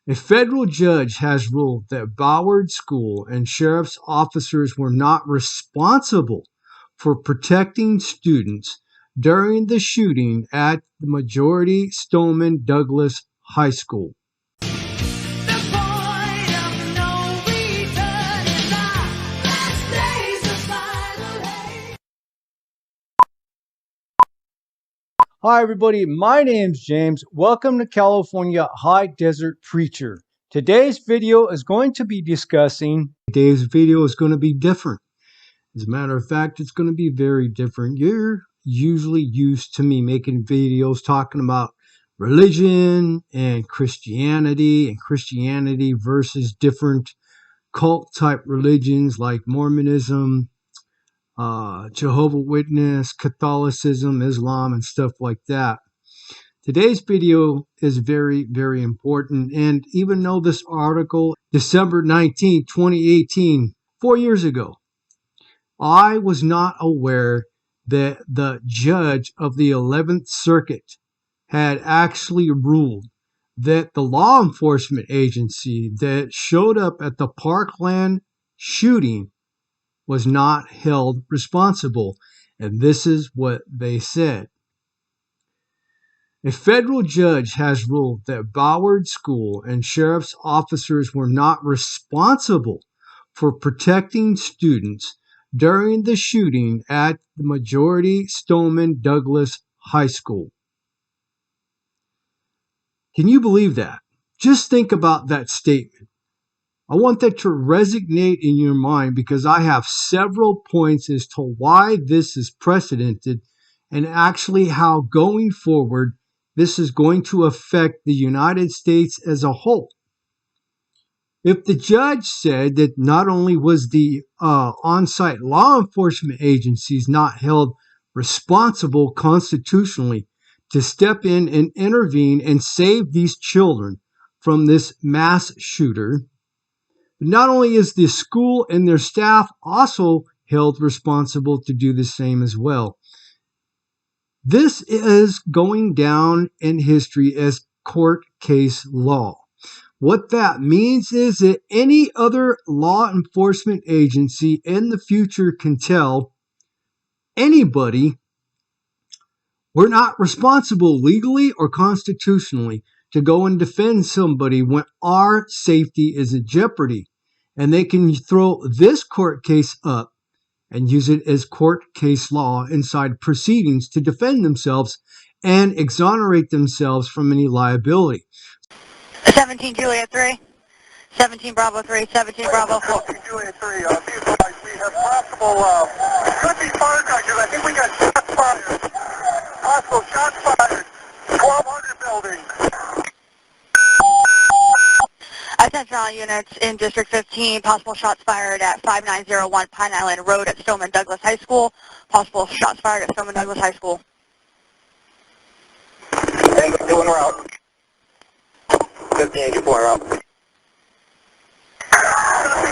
A federal judge has ruled that Broward School and sheriff's officers were not responsible for protecting students during the shooting at the majority Stoneman Douglas High School. Hi everybody, my name's James. Welcome to California High Desert Preacher. Today's video is going to be different. As a matter of fact, it's going to be very different. You're usually used to me making videos talking about religion and Christianity versus different cult type religions like Mormonism, Jehovah's Witness, Catholicism, Islam, and stuff like that. Today's video is very, very important. And even though this article, December 19, 2018, 4 years ago, I was not aware that the judge of the 11th Circuit had actually ruled that the law enforcement agency that showed up at the Parkland shooting was not held responsible. And this is what they said. A federal judge has ruled that Broward School and sheriff's officers were not responsible for protecting students during the shooting at the majority Stoneman Douglas High School. Can you believe that? Just think about that statement. I want that to resonate in your mind because I have several points as to why this is precedented and actually how going forward this is going to affect the United States as a whole. If the judge said that not only was the on-site law enforcement agencies not held responsible constitutionally to step in and intervene and save these children from this mass shooter, not only is the school and their staff also held responsible to do the same as well. This is going down in history as court case law. What that means is that any other law enforcement agency in the future can tell anybody we're not responsible legally or constitutionally to go and defend somebody when our safety is in jeopardy. And they can throw this court case up and use it as court case law inside proceedings to defend themselves and exonerate themselves from any liability. 17 Juliet 3, 17 Bravo 3, 17 Bravo 4. 17 Juliet 3, be advised, we have possible, could be firecrackers. I think we got shots fired. Possible shots fired. 1200 building. Attention all units in District 15, possible shots fired at 5901 Pine Island Road at Stoneman Douglas High School. Possible shots fired at Stoneman Douglas High School. Tango 2 en route. 1584 route. 17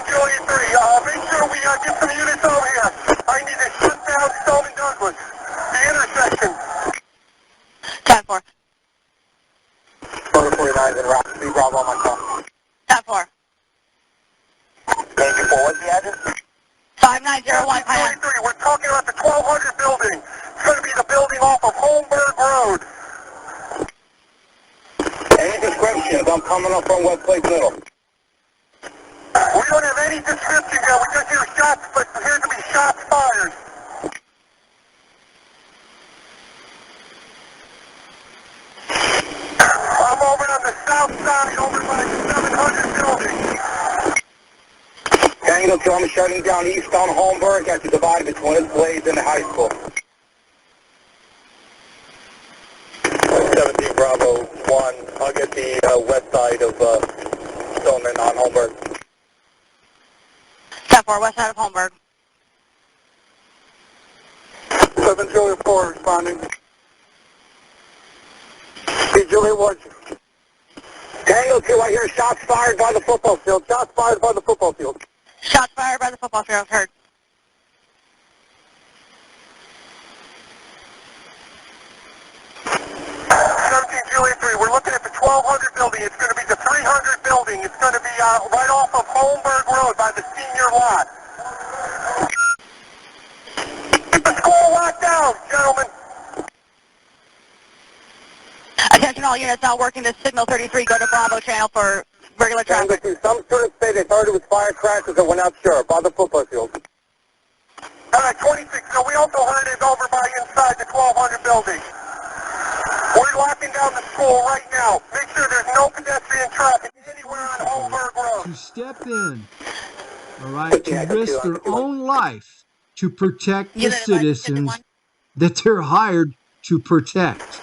Juliet 3, make sure we get some units over here. I need to shut down Stoneman Douglas. The intersection. 10-4. 49 en route. Be Bravo on my call. 10-4. Thank you for what's the address? 5901 Pine Island. We're talking about the 1200 building. It's going to be the building off of Holmberg Road. Any descriptions? I'm coming up from Westlake Middle. We don't have any description yet. We just hear shots, but appears to be shots fired. I'm over on the south side, over by the 700 building. Tango 2, I'm shutting down east on Holmberg at the divide between his blades and the high school. 17 Bravo 1, I'll get the west side of Stoneman on Holmberg. 10-4, west side of Holmberg. 7 Juliet 4 responding. Hey, Juliet 1. Tango 2, I hear shots fired by the football field. Shots fired by the football field. Shots fired by the football field, heard. 17 Juliet 3, we're looking at the 1200 building. It's going to be the 300 building. building. It's going to be right off of Holmberg Road by the senior lot. Keep the school locked down, gentlemen. Attention all units now working to signal 33. Go to Bravo channel for regular traffic. Some students say they thought it was firecrackers that were not sure. By the football field. All right, 26. Now, we also heard it over by inside the 1200 building. We're locking down the school right now. Make sure there's no pedestrian traffic anywhere on Holmberg Road. To step in, all right, to risk their own life to protect the citizens that they're hired to protect.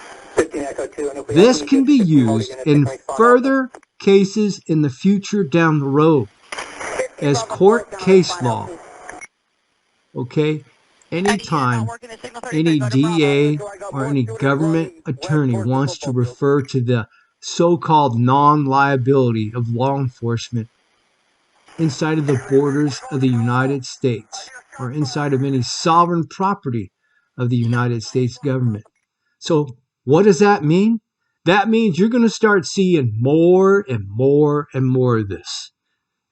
This can be used in further cases in the future down the road as court case law. Okay? Anytime any DA or any government attorney wants to refer to the so-called non-liability of law enforcement inside of the borders of the United States or inside of any sovereign property of the United States government. So what does that mean? That means you're going to start seeing more and more and more of this.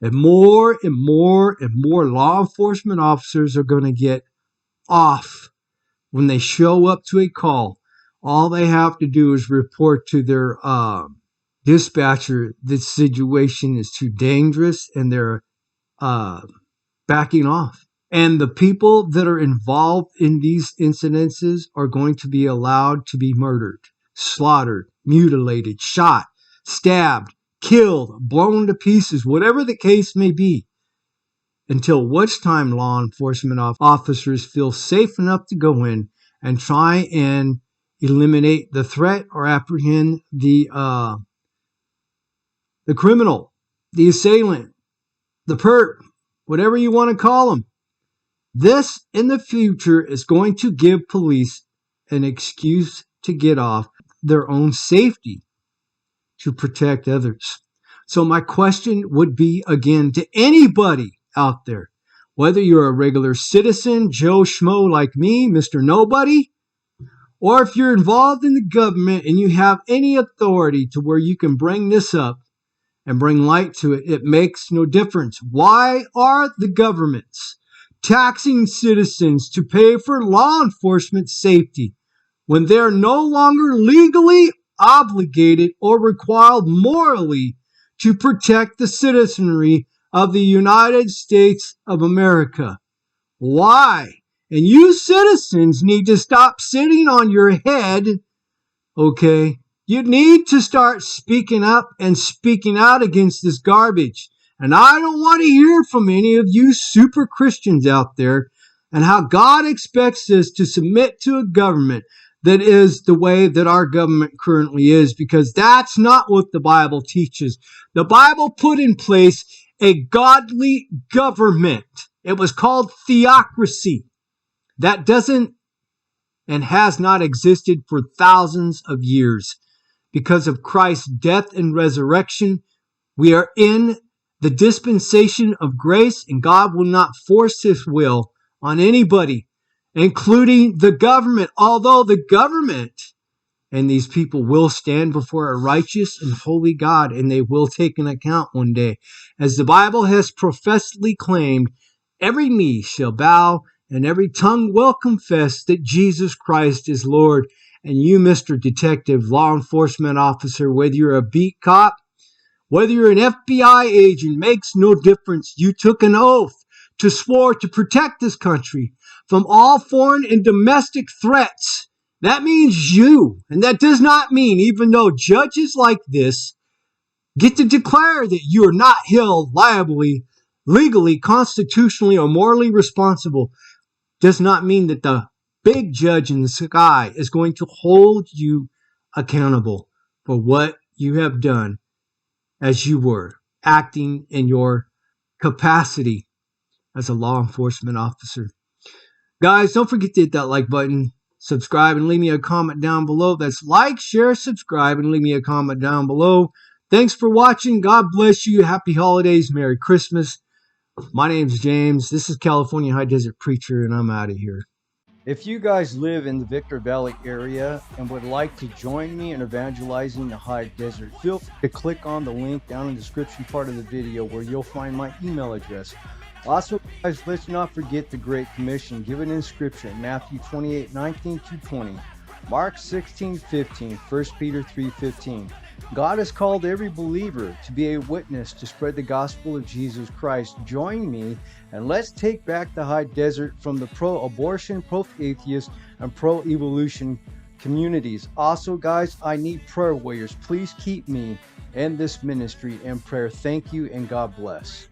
And more and more and more law enforcement officers are going to get off when they show up to a call. All they have to do is report to their dispatcher this situation is too dangerous and they're backing off. And the people that are involved in these incidences are going to be allowed to be murdered, slaughtered, mutilated, shot, stabbed, killed, blown to pieces, whatever the case may be, until which time law enforcement officers feel safe enough to go in and try and eliminate the threat or apprehend the criminal, the assailant, the perp, whatever you want to call them. This in the future is going to give police an excuse to get off their own safety to protect others. So my question would be again to anybody out there, whether you're a regular citizen, Joe Schmo like me, Mr. Nobody, or if you're involved in the government and you have any authority to where you can bring this up and bring light to it, it makes no difference. Why are the governments taxing citizens to pay for law enforcement safety when they're no longer legally obligated or required morally to protect the citizenry of the United States of America? Why? And you citizens need to stop sitting on your head, okay? You need to start speaking up and speaking out against this garbage. And I don't want to hear from any of you super Christians out there and how God expects us to submit to a government that is the way that our government currently is, because that's not what the Bible teaches. The Bible put in place a godly government. It was called theocracy. That doesn't and has not existed for thousands of years. Because of Christ's death and resurrection, we are in the dispensation of grace, and God will not force his will on anybody, including the government. Although the government and these people will stand before a righteous and holy God, and they will take an account one day. As the Bible has professedly claimed, every knee shall bow and every tongue will confess that Jesus Christ is Lord. And you, Mr. Detective, law enforcement officer, whether you're a beat cop, whether you're an FBI agent, makes no difference. You took an oath to swear to protect this country from all foreign and domestic threats. That means you. And that does not mean, even though judges like this get to declare that you are not held liably, legally, constitutionally, or morally responsible, does not mean that the big judge in the sky is going to hold you accountable for what you have done as you were acting in your capacity as a law enforcement officer. Guys, don't forget to hit that like button, subscribe, and leave me a comment down below. That's like, share, subscribe, and leave me a comment down below. Thanks for watching. God bless you. Happy holidays. Merry Christmas. My name's James. This is California High Desert Preacher, and I'm out of here. If you guys live in the Victor Valley area and would like to join me in evangelizing the high desert, feel free to click on the link down in the description part of the video where you'll find my email address. Also, guys, let's not forget the Great Commission given in Scripture, Matthew 28:19-20, Mark 16:15, 1 Peter 3:15. God has called every believer to be a witness to spread the gospel of Jesus Christ. Join me and let's take back the high desert from the pro-abortion, pro-atheist, and pro-evolution communities. Also, guys, I need prayer warriors. Please keep me and this ministry in prayer. Thank you and God bless.